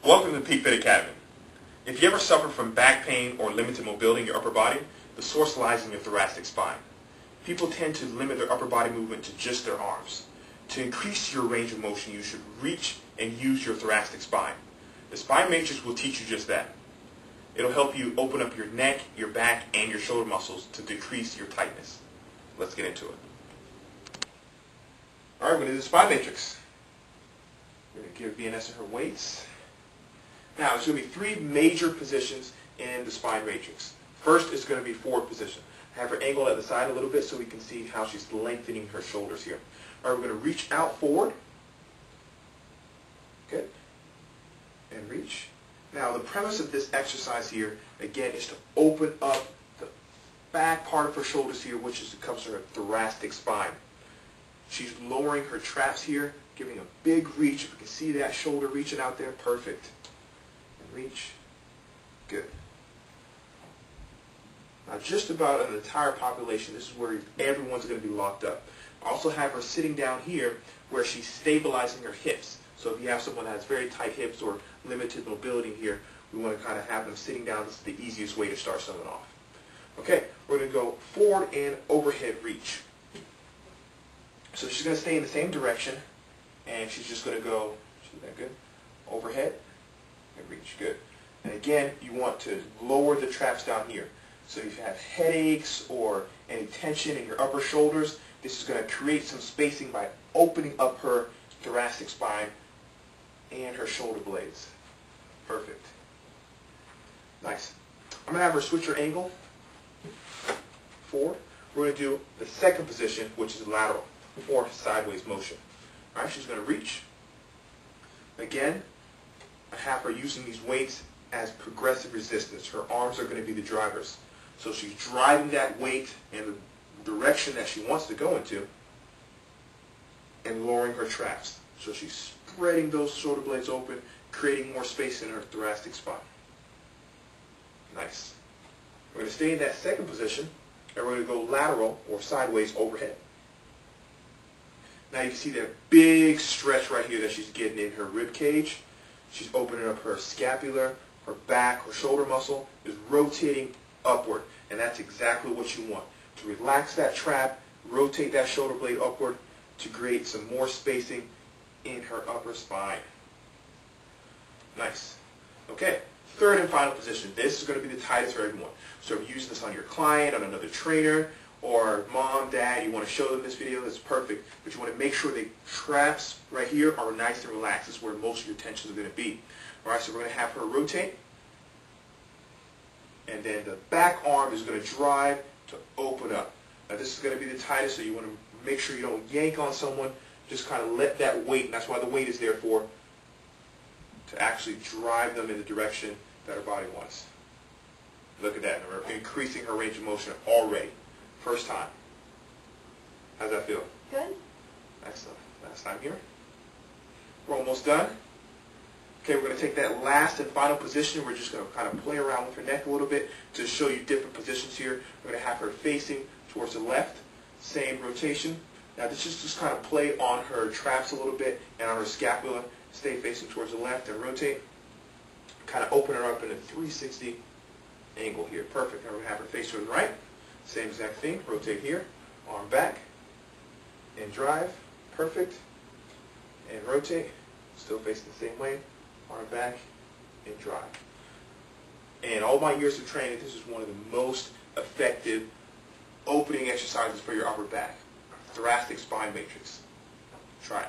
Welcome to Peak Fit Academy. If you ever suffer from back pain or limited mobility in your upper body, the source lies in your thoracic spine. People tend to limit their upper body movement to just their arms. To increase your range of motion, you should reach and use your thoracic spine. The spine matrix will teach you just that. It'll help you open up your neck, your back, and your shoulder muscles to decrease your tightness. Let's get into it. All right, we're going to do the spine matrix. We're going to give Vanessa her weights. Now, there's going to be three major positions in the spine matrix. First is going to be forward position. Have her angle at the side a little bit so we can see how she's lengthening her shoulders here. All right, we're going to reach out forward. Good. And reach. Now, the premise of this exercise here, again, is to open up the back part of her shoulders here, which comes from her thoracic spine. She's lowering her traps here, giving a big reach. If you can see that shoulder reaching out there, perfect. And reach. Good. Now, just about an entire population, this is where everyone's going to be locked up. Also have her sitting down here where she's stabilizing her hips. So if you have someone that has very tight hips or limited mobility here, we want to kind of have them sitting down. This is the easiest way to start someone off. Okay, we're going to go forward and overhead reach. So she's going to stay in the same direction, and she's just going to go, is that good? Overhead and reach, good. And again, you want to lower the traps down here. So if you have headaches or any tension in your upper shoulders, this is going to create some spacing by opening up her thoracic spine and her shoulder blades. Perfect. Nice. I'm going to have her switch her angle. Forward. We're going to do the second position, which is lateral, or sideways motion. All right, she's going to reach. Again, I have her using these weights as progressive resistance. Her arms are going to be the drivers. So she's driving that weight in the direction that she wants to go into and lowering her traps. So she's spreading those shoulder blades open, creating more space in her thoracic spine. Nice. We're going to stay in that second position, and we're going to go lateral or sideways overhead. Now you can see that big stretch right here that she's getting in her rib cage. She's opening up her scapula, her back, her shoulder muscle is rotating upward. And that's exactly what you want. To relax that trap, rotate that shoulder blade upward to create some more spacing in her upper spine. Nice. Okay, third and final position. This is going to be the tightest for everyone. So if you're using this on your client, on another trainer, or mom, dad, you want to show them this video, that's perfect. But you want to make sure the traps right here are nice and relaxed. This is where most of your tensions are going to be. All right, so we're going to have her rotate. And then the back arm is going to drive to open up. Now this is going to be the tightest, so you want to make sure you don't yank on someone. Just kind of let that weight, and that's why the weight is there for, to actually drive them in the direction that her body wants. Look at that. We're increasing her range of motion already. First time. How's that feel? Good. Excellent. Last time here. We're almost done. Okay, we're going to take that last and final position. We're just going to kind of play around with her neck a little bit to show you different positions here. We're going to have her facing towards the left. Same rotation. Now this is just kind of play on her traps a little bit and on her scapula. Stay facing towards the left and rotate. Kind of open her up in a 360 angle here. Perfect. Now we're going to have her face towards the right. Same exact thing. Rotate here. Arm back. And drive. Perfect. And rotate. Still facing the same way. Arm back and drive. And all my years of training, this is one of the most effective opening exercises for your upper back. Thoracic spine matrix. Try it.